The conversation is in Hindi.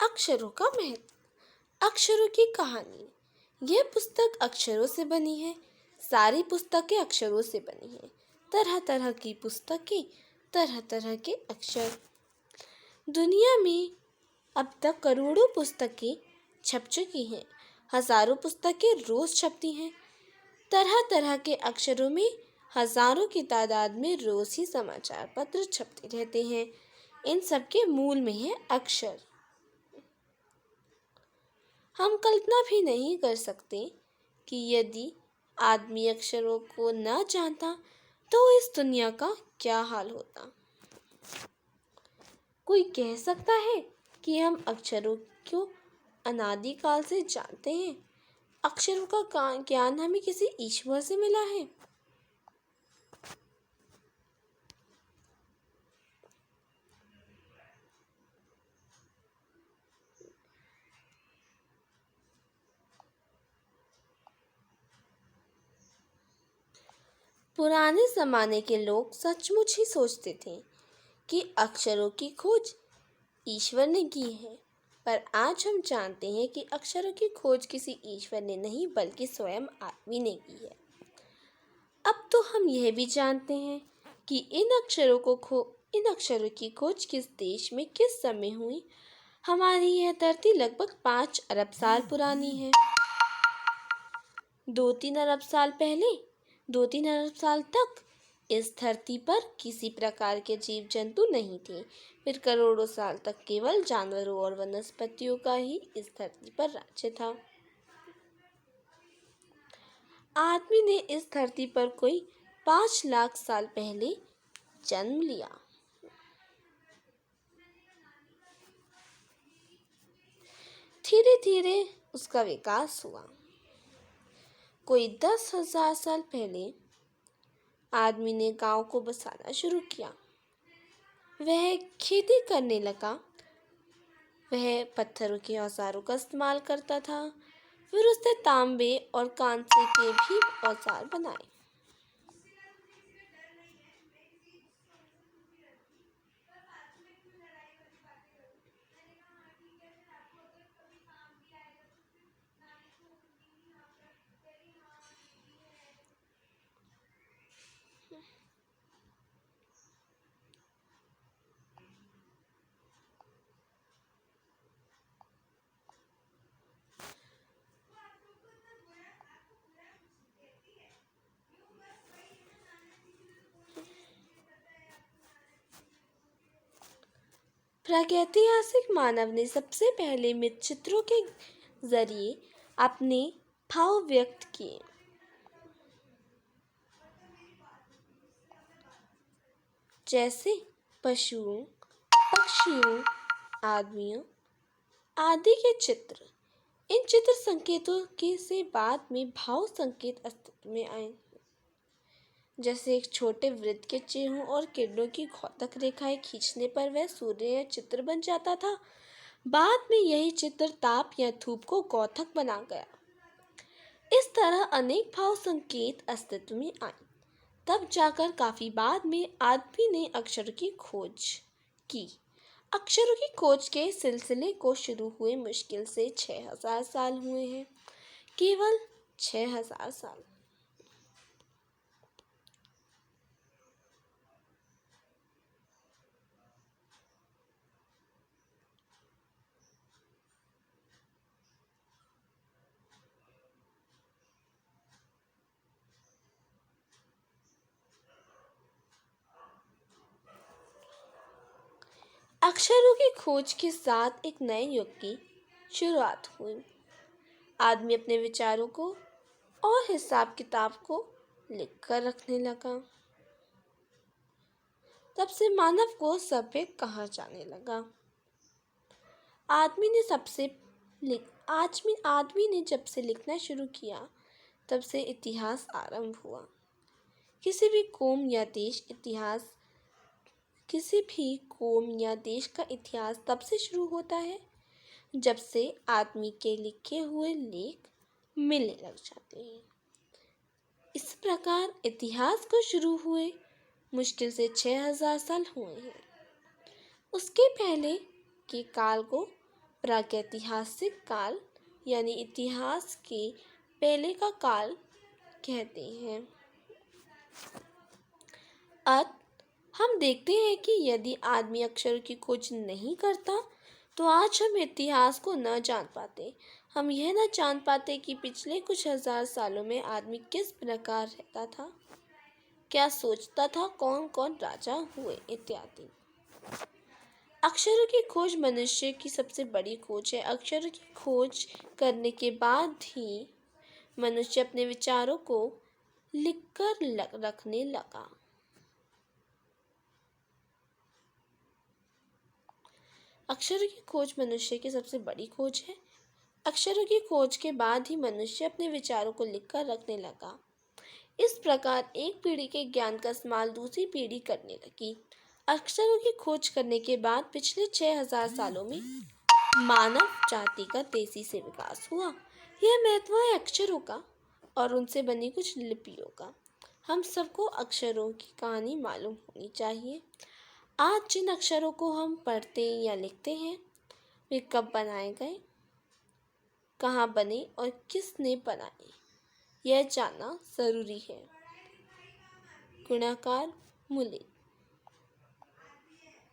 अक्षरों का महत्व। अक्षरों की कहानी। यह पुस्तक अक्षरों से बनी है। सारी पुस्तकें अक्षरों से बनी हैं। तरह तरह की पुस्तकें, तरह तरह के अक्षर। दुनिया में अब तक करोड़ों पुस्तकें छप चुकी हैं। हजारों पुस्तकें रोज छपती हैं। तरह तरह के अक्षरों में हजारों की तादाद में रोज ही समाचार पत्र छपते रहते हैं। इन सब के मूल में है अक्षर। हम कल्पना भी नहीं कर सकते कि यदि आदमी अक्षरों को न जानता तो इस दुनिया का क्या हाल होता। कोई कह सकता है कि हम अक्षरों को अनादिकाल से जानते हैं। अक्षरों का ज्ञान हमें किसी ईश्वर से मिला है। पुराने ज़माने के लोग सचमुच ही सोचते थे कि अक्षरों की खोज ईश्वर ने की है, पर आज हम जानते हैं कि अक्षरों की खोज किसी ईश्वर ने नहीं बल्कि स्वयं आदमी ने की है। अब तो हम यह भी जानते हैं कि इन अक्षरों की खोज किस देश में किस समय हुई। हमारी यह धरती लगभग 5 अरब साल पुरानी है। 2-3 अरब साल तक इस धरती पर किसी प्रकार के जीव जंतु नहीं थे। फिर करोड़ों साल तक केवल जानवरों और वनस्पतियों का ही इस धरती पर राज्य था। आदमी ने इस धरती पर कोई 5 लाख साल पहले जन्म लिया। धीरे धीरे उसका विकास हुआ। कोई 10,000 साल पहले आदमी ने गांव को बसाना शुरू किया। वह खेती करने लगा। वह पत्थरों के औजारों का इस्तेमाल करता था। फिर उसने तांबे और कांसे के भी औजार बनाए। प्रागैतिहासिक मानव ने सबसे पहले मृत चित्रों के जरिए अपने भाव व्यक्त किए। जैसे पशुओं, पक्षियों, आदमियों आदि के चित्र। इन चित्र संकेतों के से बाद में भाव संकेत अस्तित्व में आए। जैसे एक छोटे वृत्त के चिन्हों और किरणों की घातक रेखाएं खींचने पर वह सूर्य या चित्र बन जाता था। बाद में यही चित्र ताप या धूप को घातक बना गया। इस तरह अनेक भाव संकेत अस्तित्व में आए। तब जाकर काफी बाद में आदमी ने अक्षर की खोज की। अक्षरों की खोज के सिलसिले को शुरू हुए मुश्किल से 6,000 साल हुए हैं। केवल 6,000 साल। अक्षरों की खोज के साथ एक नए युग की शुरुआत हुई। आदमी अपने विचारों को और हिसाब किताब को लिखकर रखने लगा। तब से मानव को सभ्य कहा जाने लगा। आदमी ने जब से लिखना शुरू किया तब से इतिहास आरंभ हुआ। किसी भी कौम या देश का इतिहास तब से शुरू होता है जब से आदमी के लिखे हुए लेख मिलने लग जाते हैं। इस प्रकार इतिहास को शुरू हुए मुश्किल से 6,000 साल हुए हैं। उसके पहले के काल को प्रागैतिहासिक काल यानी इतिहास के पहले का काल कहते हैं। अब हम देखते हैं कि यदि आदमी अक्षरों की खोज नहीं करता तो आज हम इतिहास को न जान पाते। हम यह न जान पाते कि पिछले कुछ हजार सालों में आदमी किस प्रकार रहता था, क्या सोचता था, कौन कौन राजा हुए इत्यादि। अक्षरों की खोज मनुष्य की सबसे बड़ी खोज है। अक्षरों की खोज करने के बाद ही मनुष्य अपने विचारों को लिखकर रखने लगा। अक्षरों की खोज मनुष्य की सबसे बड़ी खोज है। अक्षरों की खोज के बाद ही मनुष्य अपने विचारों को लिखकर रखने लगा। इस प्रकार एक पीढ़ी के ज्ञान का इस्तेमाल दूसरी पीढ़ी करने लगी। अक्षरों की खोज करने के बाद पिछले 6000 सालों में मानव जाति का तेजी से विकास हुआ। यह महत्व है अक्षरों का और उनसे बनी कुछ लिपियों का। हम सबको अक्षरों की कहानी मालूम होनी चाहिए। आज जिन अक्षरों को हम पढ़ते या लिखते हैं वे कब बनाए गए, कहाँ बने और किसने बनाए, यह जानना ज़रूरी है। गुणाकार मूल्य।